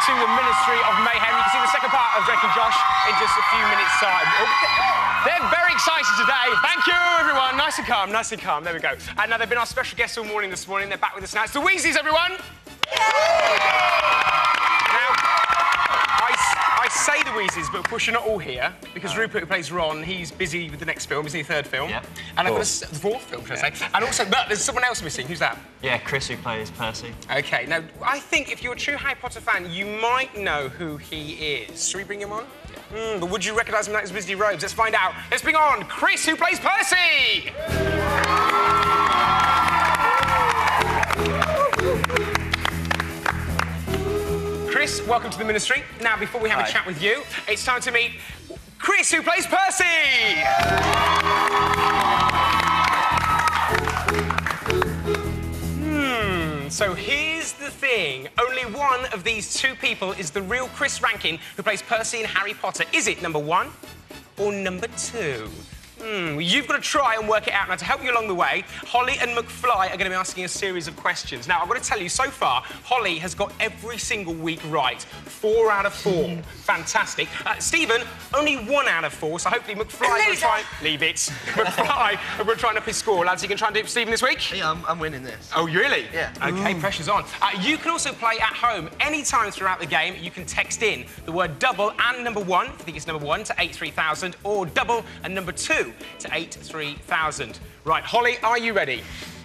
to the Ministry of Mayhem. You can see the second part of Drake and Josh in just a few minutes' time. They're very excited today. Thank you, everyone. Nice and calm, nice and calm. There we go. And now they've been our special guests all morning this morning. They're back with us now. It's the Weasleys, everyone. Now, I say the Weasleys, but of course you're not all here because Rupert, who plays Ron, he's busy with the next film. He's in the third film. Yeah. And I've got the fourth film, should I say? And also, but there's someone else missing. Who's that? Yeah, Chris, who plays Percy. OK, now, I think if you're a true Harry Potter fan, you might know who he is. Should we bring him on? Yeah. But would you recognise him in his Wizardy robes? Let's find out. Let's bring on Chris, who plays Percy! Chris, welcome to the Ministry. Now, before we have a chat with you, it's time to meet Chris, who plays Percy! So here's the thing. Only one of these two people is the real Chris Rankin who plays Percy in Harry Potter. Is it number one or number two? You've got to try and work it out. Now, to help you along the way, Holly and Mcfly are going to be asking a series of questions. Now, I've got to tell you, so far, Holly has got every single week right. 4 out of 4. Fantastic. Stephen, only 1 out of 4, so hopefully Mcfly will try... Leave it. Mcfly will try and up his score. Lads, you can try and do it for Stephen this week? Yeah, I'm winning this. Oh, really? Yeah. OK, pressure's on. You can also play at home any time throughout the game. You can text in the word double and number 1, if you think it's number 1, to 83000, or double and number 2 to 83000. Right, Holly, are you ready?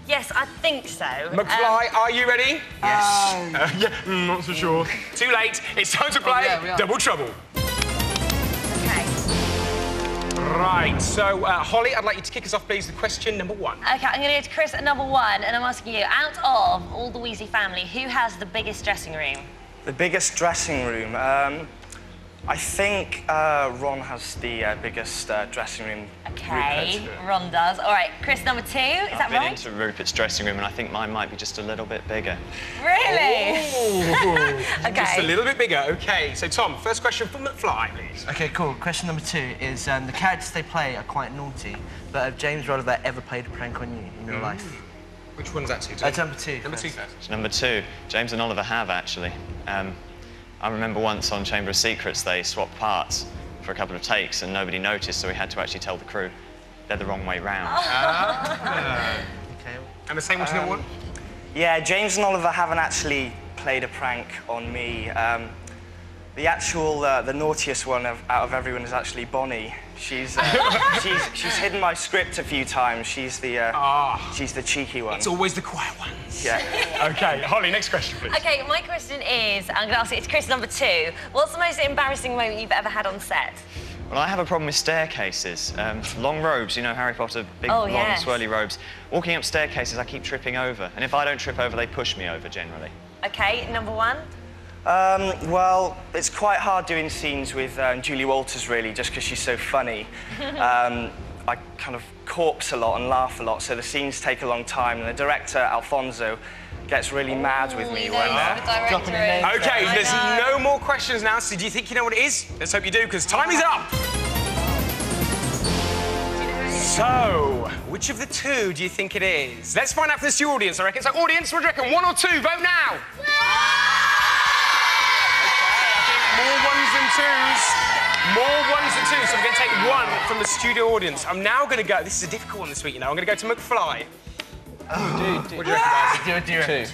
Yes, I think so. Mcfly, are you ready? Yes. Yeah, not so sure. Too late. It's time to play Double Trouble. OK. Right, so, Holly, I'd like you to kick us off, please, with question number 1. OK, I'm going to go to Chris at number 1, and I'm asking you, out of all the Weasley family, who has the biggest dressing room? The biggest dressing room? I think Ron has the biggest dressing room. OK, Ron does. All right, Chris, number 2, is that right? I've been into Rupert's dressing room, and I think mine might be just a little bit bigger. Really? OK. Just a little bit bigger. OK, so, Tom, first question from Mcfly, please. OK, cool. Question number 2 is the characters they play are quite naughty, but have James or Oliver ever played a prank on you in real life? Which one's that to? Number 2. Number 2 first. Number 2, James and Oliver have, actually. I remember once on Chamber of Secrets, they swapped parts for a couple of takes and nobody noticed, so we had to actually tell the crew they're the wrong way round. OK. And the same one to number 1? Yeah, James and Oliver haven't actually played a prank on me. The actual, the naughtiest one out of everyone is actually Bonnie. She's hidden my script a few times. She's the cheeky one. It's always the quiet ones. Yeah. OK, Holly, next question, please. OK, my question is, I'm going to ask it to Chris number 2. What's the most embarrassing moment you've ever had on set? Well, I have a problem with staircases. Long robes, you know, Harry Potter, big, long, swirly robes. Walking up staircases, I keep tripping over. And if I don't trip over, they push me over, generally. OK, number 1? Well, it's quite hard doing scenes with Julie Walters, really, just because she's so funny. I kind of corpse a lot and laugh a lot, so the scenes take a long time, and the director, Alfonso, gets really mad with me when dropping in names. OK, there's no more questions now, so do you think you know what it is? Let's hope you do, because time is up! So, which of the two do you think it is? Let's find out from the audience, I reckon. So, audience, what do you reckon? 1 or 2? Vote now! More ones than twos. More ones than twos. So I'm going to take 1 from the studio audience. I'm now going to go... This is a difficult one this week, you know. I'm going to go to Mcfly. Oh, What do you reckon, guys?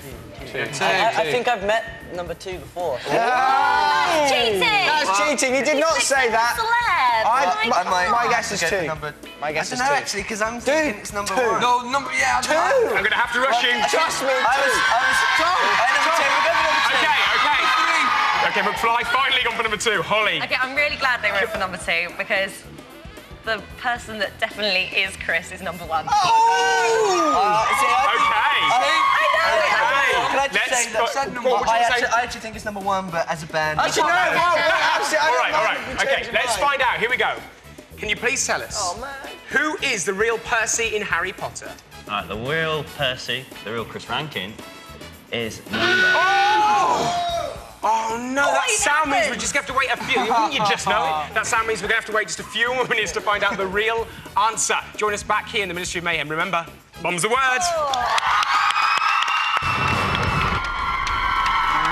Two. I think I've met number 2 before. That's cheating! That's cheating. You did not say that. My guess is 2. My guess is 2. Actually, because I'm thinking it's number 1. No, number... Yeah, 2. I'm going to have to rush you. Trust me. I was Tom. OK, Mcfly finally gone for number 2. Holly. OK, I'm really glad they went for number 2 because the person that definitely is Chris is number 1. OK. Can I just say that I actually think it's number 1, but as a band... Actually, no, All right. OK, let's find out. Here we go. Can you please tell us who is the real Percy in Harry Potter? The real Percy, the real Chris Rankin, is number... Oh, no, that sound means we just have to wait a few. Wouldn't you just know it? That sound means we're going to have to wait just a few more minutes to find out the real answer. Join us back here in the Ministry of Mayhem. Remember, mum's the word.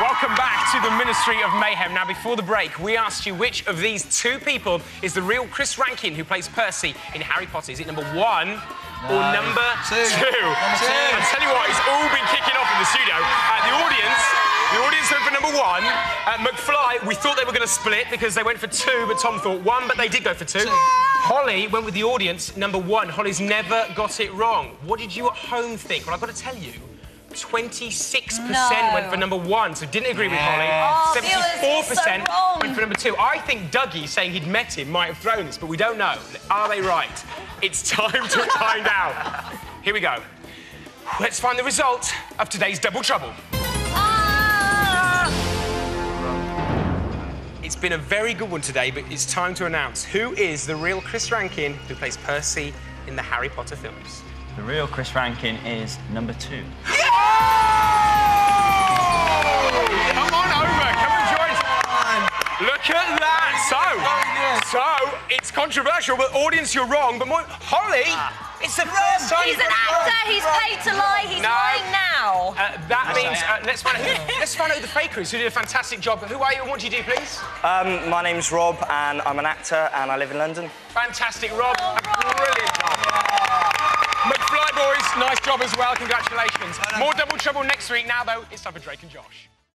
Welcome Welcome back to the Ministry of Mayhem. Now, before the break, we asked you which of these two people is the real Chris Rankin who plays Percy in Harry Potter. Is it number 1 or number 2? I'll tell you what, it's all been kicking off in the studio. The audience went for number 1. Mcfly, we thought they were going to split because they went for 2, but Tom thought 1, but they did go for 2. Holly went with the audience, number 1. Holly's never got it wrong. What did you at home think? Well, I've got to tell you, 26% went for number 1, so didn't agree with Holly. 74% went for number 2. I think Dougie, saying he'd met him, might have thrown this, but we don't know. Are they right? It's time to find out. Here we go. Let's find the result of today's Double Trouble. It's been a very good one today, but it's time to announce who is the real Chris Rankin who plays Percy in the Harry Potter films. The real Chris Rankin is number 2. Yeah! Come on over, come and join us. Look at that. So it's controversial, but audience, you're wrong. But Holly, it's the first time. He's an actor. He's paid to lie. He's lying now. That means let's find out who the faker is, who did a fantastic job. Who are you and what do you do, please? My name's Rob, and I'm an actor, and I live in London. Fantastic, Rob. A brilliant job. Mcfly boys, nice job as well. Congratulations. More Double Trouble next week. Now, though, it's time for Drake and Josh.